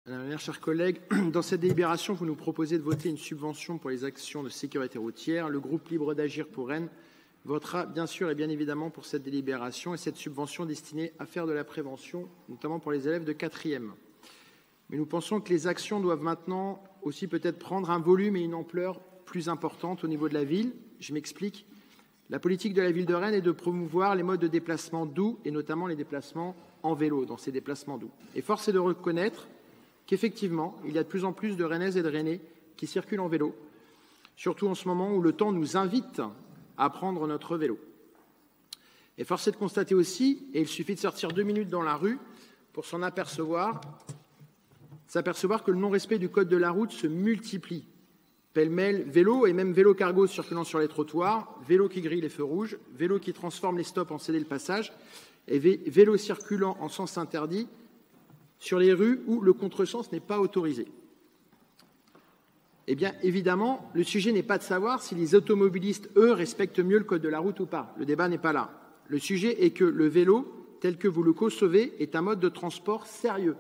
Madame la maire, chers collègues, dans cette délibération, vous nous proposez de voter une subvention pour les actions de sécurité routière. Le groupe Libre d'Agir pour Rennes votera bien sûr et bien évidemment pour cette délibération et cette subvention destinée à faire de la prévention, notamment pour les élèves de 4e. Mais nous pensons que les actions doivent maintenant aussi peut-être prendre un volume et une ampleur plus importante au niveau de la ville. Je m'explique. La politique de la ville de Rennes est de promouvoir les modes de déplacement doux et notamment les déplacements en vélo dans ces déplacements doux. Et force est de reconnaître qu'effectivement, il y a de plus en plus de Rennaises et de Rennais qui circulent en vélo, surtout en ce moment où le temps nous invite à prendre notre vélo. Et force est de constater aussi, et il suffit de sortir 2 minutes dans la rue pour s'apercevoir que le non-respect du code de la route se multiplie. Pêle-mêle, vélo et même vélo cargo circulant sur les trottoirs, vélo qui grille les feux rouges, vélo qui transforme les stops en céder le passage, et vélo circulant en sens interdit sur les rues où le contresens n'est pas autorisé. Eh bien, évidemment, le sujet n'est pas de savoir si les automobilistes, eux, respectent mieux le code de la route ou pas. Le débat n'est pas là. Le sujet est que le vélo, tel que vous le concevez, est un mode de transport sérieux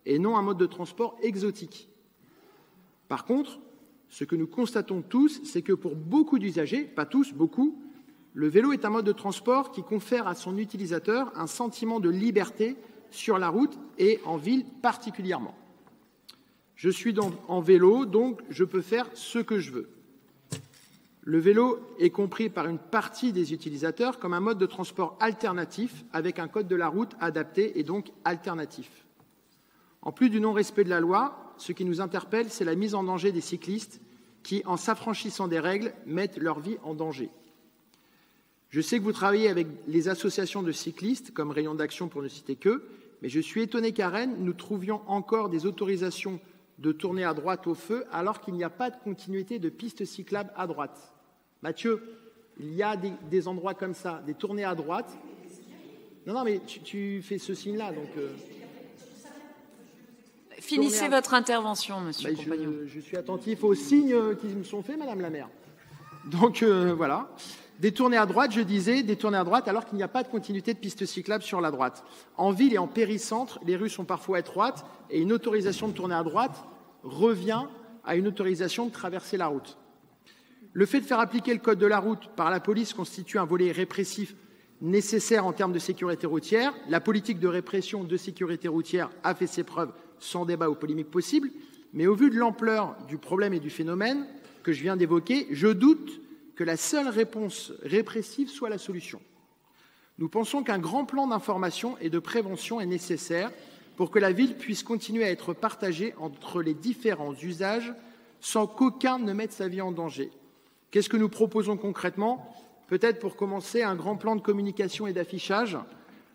et non un mode de transport exotique. Par contre, ce que nous constatons tous, c'est que pour beaucoup d'usagers, pas tous, beaucoup, le vélo est un mode de transport qui confère à son utilisateur un sentiment de liberté sur la route et en ville particulièrement. Je suis en vélo, donc je peux faire ce que je veux. Le vélo est compris par une partie des utilisateurs comme un mode de transport alternatif avec un code de la route adapté et donc alternatif. En plus du non-respect de la loi, ce qui nous interpelle, c'est la mise en danger des cyclistes qui, en s'affranchissant des règles, mettent leur vie en danger. Je sais que vous travaillez avec les associations de cyclistes, comme Rayon d'Action pour ne citer qu'eux, mais je suis étonné qu'à Rennes, nous trouvions encore des autorisations de tourner à droite au feu alors qu'il n'y a pas de continuité de pistes cyclables à droite. Mathieu, il y a des endroits comme ça, des tournées à droite. Non, mais tu fais ce signe-là, donc... Finissez votre intervention, monsieur Compagnon. Je suis attentif aux signes qui me sont faits, madame la maire. Donc, voilà. Des tournées à droite, je disais, des tournées à droite alors qu'il n'y a pas de continuité de piste cyclable sur la droite. En ville et en péricentre, les rues sont parfois étroites et une autorisation de tourner à droite revient à une autorisation de traverser la route. Le fait de faire appliquer le code de la route par la police constitue un volet répressif nécessaire en termes de sécurité routière. La politique de répression de sécurité routière a fait ses preuves sans débat ou polémique possible, mais au vu de l'ampleur du problème et du phénomène que je viens d'évoquer, je doute que la seule réponse répressive soit la solution. Nous pensons qu'un grand plan d'information et de prévention est nécessaire pour que la ville puisse continuer à être partagée entre les différents usages sans qu'aucun ne mette sa vie en danger. Qu'est-ce que nous proposons concrètement? Peut-être pour commencer un grand plan de communication et d'affichage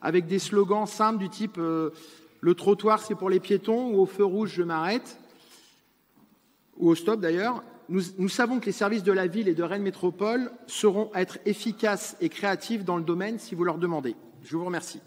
avec des slogans simples du type le trottoir c'est pour les piétons ou au feu rouge je m'arrête ou au stop d'ailleurs. Nous savons que les services de la ville et de Rennes Métropole sauront être efficaces et créatifs dans le domaine si vous leur demandez. Je vous remercie.